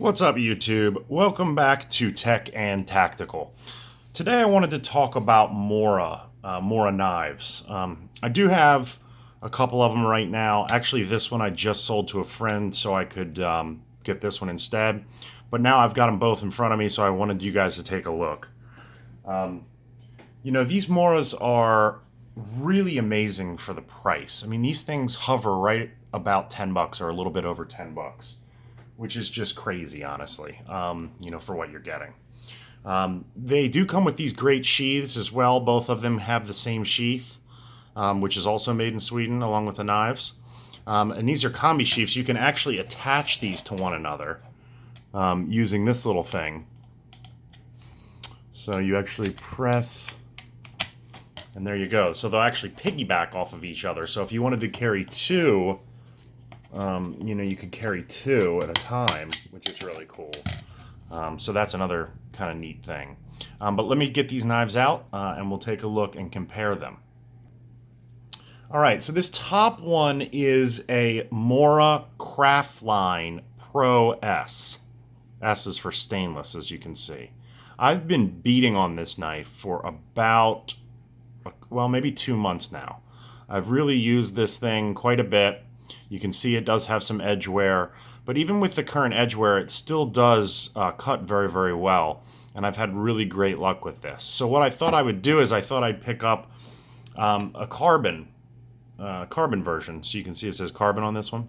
What's up, YouTube? Welcome back to Tech and Tactical. Today I wanted to talk about Mora knives. I do have a couple of them right now. Actually, this one I just sold to a friend so I could get this one instead. But now I've got them both in front of me, so I wanted you guys to take a look. These Moras are really amazing for the price. I mean, these things hover right about 10 bucks or a little bit over 10 bucks. Which is just crazy, honestly, for what you're getting. They do come with these great sheaths as well. Both of them have the same sheath, which is also made in Sweden, along with the knives. And these are combi sheaths. You can actually attach these to one another using this little thing. So you actually press, and there you go. So they'll actually piggyback off of each other. So if you wanted to carry two, you could carry two at a time, which is really cool. So that's another kind of neat thing. But let me get these knives out, and we'll take a look and compare them. All right, so this top one is a Mora Craftline Pro S. S is for stainless, as you can see. I've been beating on this knife for about, well, maybe 2 months now. I've really used this thing quite a bit. You can see it does have some edge wear, but even with the current edge wear, it still does cut very, very well, and I've had really great luck with this. So what I thought I would do is I thought I'd pick up a carbon version. So you can see it says carbon on this one.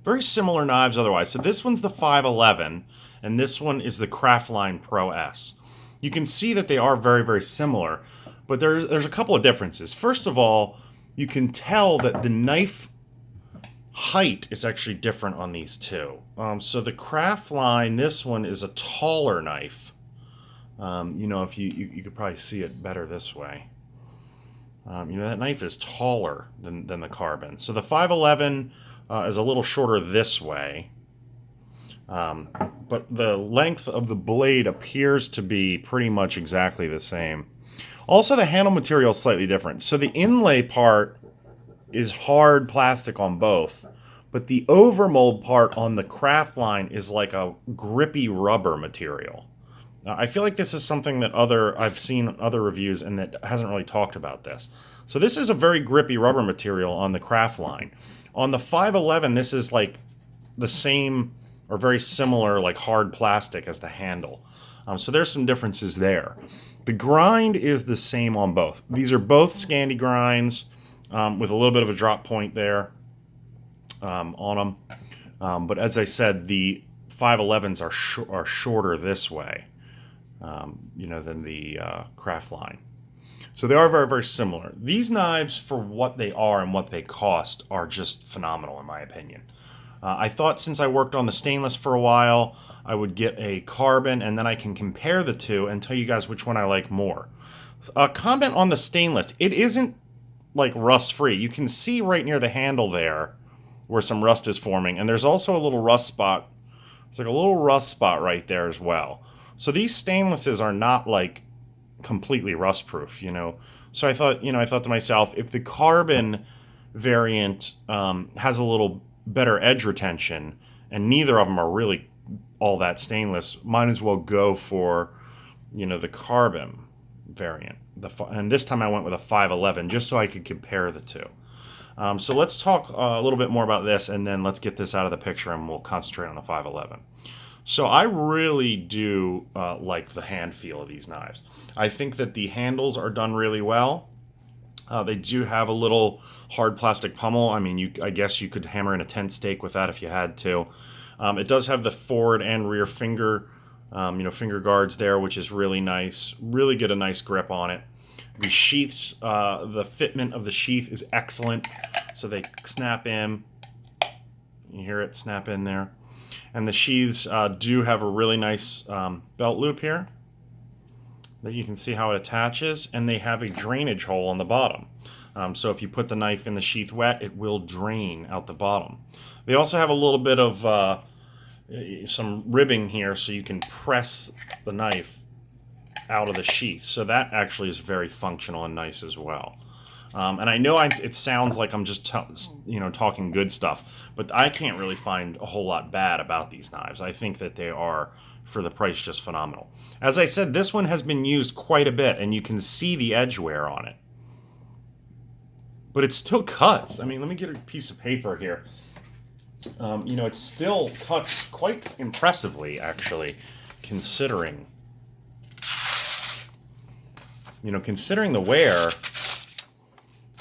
Very similar knives otherwise. So this one's the 511, and this one is the Craftline Pro S. You can see that they are very, very similar, but there's a couple of differences. First of all, you can tell that the knife height is actually different on these two. So the Craftline, this one is a taller knife. If you could probably see it better this way. That knife is taller than the carbon. So the 511 is a little shorter this way. But the length of the blade appears to be pretty much exactly the same. Also, the handle material is slightly different. So the inlay part is hard plastic on both, but the overmold part on the Craftline is like a grippy rubber material. I feel like this is something that I've seen other reviews and that hasn't really talked about this. So this is a very grippy rubber material on the Craftline. On the 511, this is like the same or very similar like hard plastic as the handle. So there's some differences there. The grind is the same on both. These are both Scandi grinds with a little bit of a drop point there on them. But as I said, the 511s are shorter this way, than the Craftline. So they are very, very similar. These knives, for what they are and what they cost, are just phenomenal in my opinion. I thought since I worked on the stainless for a while, I would get a carbon, and then I can compare the two and tell you guys which one I like more. Comment on the stainless. It isn't like rust-free. You can see right near the handle there where some rust is forming, and there's also a little rust spot. It's like a little rust spot right there as well. So these stainlesses are not like completely rust-proof, So I thought to myself, if the carbon variant has a little better edge retention, and neither of them are really all that stainless, might as well go for, the carbon variant. And this time I went with a 511 just so I could compare the two. So let's talk a little bit more about this, and then let's get this out of the picture, and we'll concentrate on the 511. So I really do like the hand feel of these knives. I think that the handles are done really well. They do have a little hard plastic pummel. I mean, I guess you could hammer in a tent stake with that if you had to. It does have the forward and rear finger, finger guards there, which is really nice. Really get a nice grip on it. The sheaths, the fitment of the sheath is excellent. So they snap in. You hear it snap in there. And the sheaths do have a really nice belt loop here that you can see how it attaches, and they have a drainage hole on the bottom. So if you put the knife in the sheath wet, it will drain out the bottom. They also have a little bit of some ribbing here so you can press the knife out of the sheath. So that actually is very functional and nice as well. And I know it sounds like I'm just talking good stuff, but I can't really find a whole lot bad about these knives. I think that they are, for the price, just phenomenal. As I said, this one has been used quite a bit, and you can see the edge wear on it. But it still cuts. I mean, let me get a piece of paper here. It still cuts quite impressively, actually, considering the wear.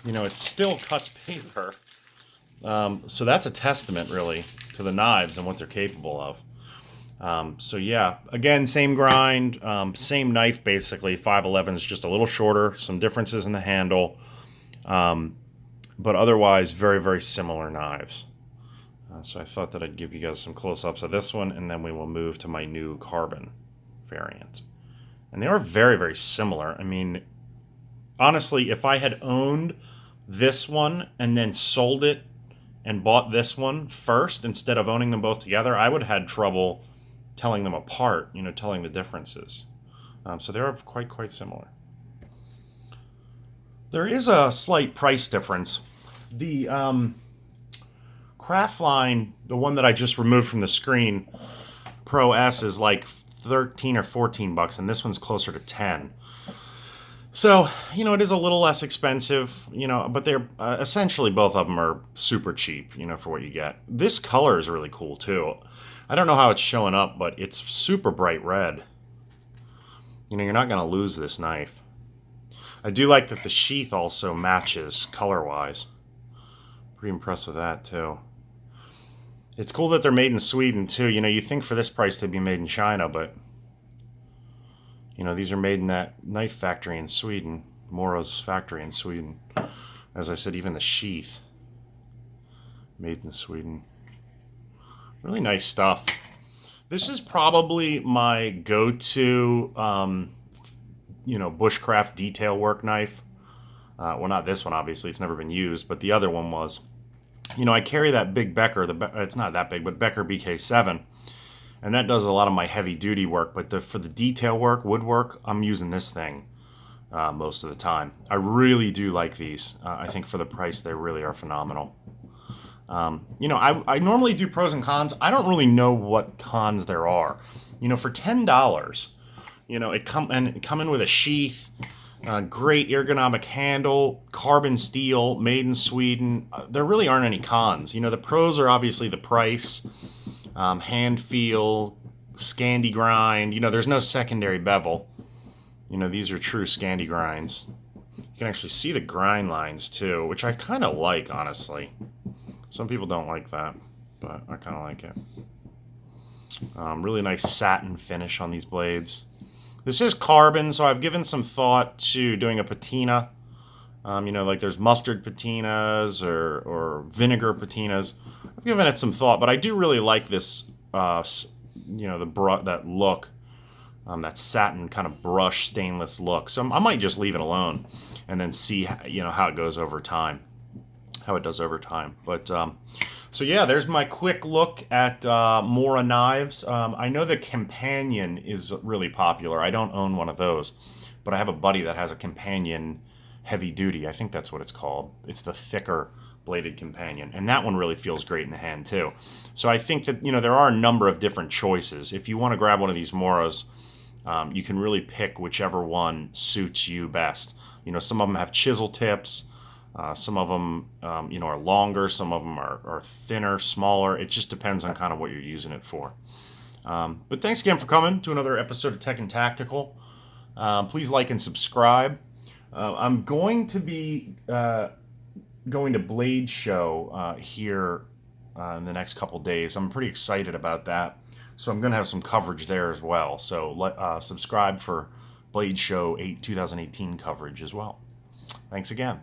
It still cuts paper. So that's a testament, really, to the knives and what they're capable of. So yeah, again, same grind, same knife, basically. 511 is just a little shorter, some differences in the handle, but otherwise very, very similar knives. So I thought that I'd give you guys some close-ups of this one, and then we will move to my new carbon variant. And they are very, very similar. I mean, honestly, if I had owned this one and then sold it and bought this one first instead of owning them both together, I would have had trouble telling them apart, telling the differences. So they are quite similar. There is a slight price difference. The Craftline, the one that I just removed from the screen, Pro S, is like 13 or 14 bucks, and this one's closer to 10. So, it is a little less expensive, but they're essentially both of them are super cheap, for what you get. This color is really cool too. I don't know how it's showing up, but it's super bright red. You're not going to lose this knife. I do like that the sheath also matches color-wise. Pretty impressed with that too. It's cool that they're made in Sweden too. You think for this price they'd be made in China, but these are made in that knife factory in Sweden, Moro's factory in Sweden. As I said, even the sheath, made in Sweden. Really nice stuff. This is probably my go-to, bushcraft detail work knife. Well, not this one, obviously. It's never been used, but the other one was. I carry that big Becker. It's not that big, but Becker BK7. And that does a lot of my heavy-duty work. But for the detail work, woodwork, I'm using this thing most of the time. I really do like these. I think for the price, they really are phenomenal. I normally do pros and cons. I don't really know what cons there are. For $10, it come in with a sheath, great ergonomic handle, carbon steel, made in Sweden. There really aren't any cons. The pros are obviously the price, hand feel, Scandi grind. There's no secondary bevel. These are true Scandi grinds. You can actually see the grind lines too, which I kind of like, honestly. Some people don't like that, but I kind of like it. Really nice satin finish on these blades. This is carbon, so I've given some thought to doing a patina. Like there's mustard patinas or vinegar patinas. I've given it some thought, but I do really like this, that look, that satin kind of brush stainless look. So I might just leave it alone and then see, how it goes over time. How it does over time. But so yeah, there's my quick look at Mora knives. I know the Companion is really popular. I don't own one of those, but I have a buddy that has a Companion heavy duty. I think that's what it's called. It's the thicker bladed Companion, and that one really feels great in the hand too. So I think that there are a number of different choices. If you want to grab one of these Moras, you can really pick whichever one suits you best. Some of them have chisel tips. Some of them, are longer. Some of them are thinner, smaller. It just depends on kind of what you're using it for. But thanks again for coming to another episode of Tech and Tactical. Please like and subscribe. I'm going to be going to Blade Show here in the next couple days. I'm pretty excited about that. So I'm going to have some coverage there as well. So subscribe for Blade Show 2018 coverage as well. Thanks again.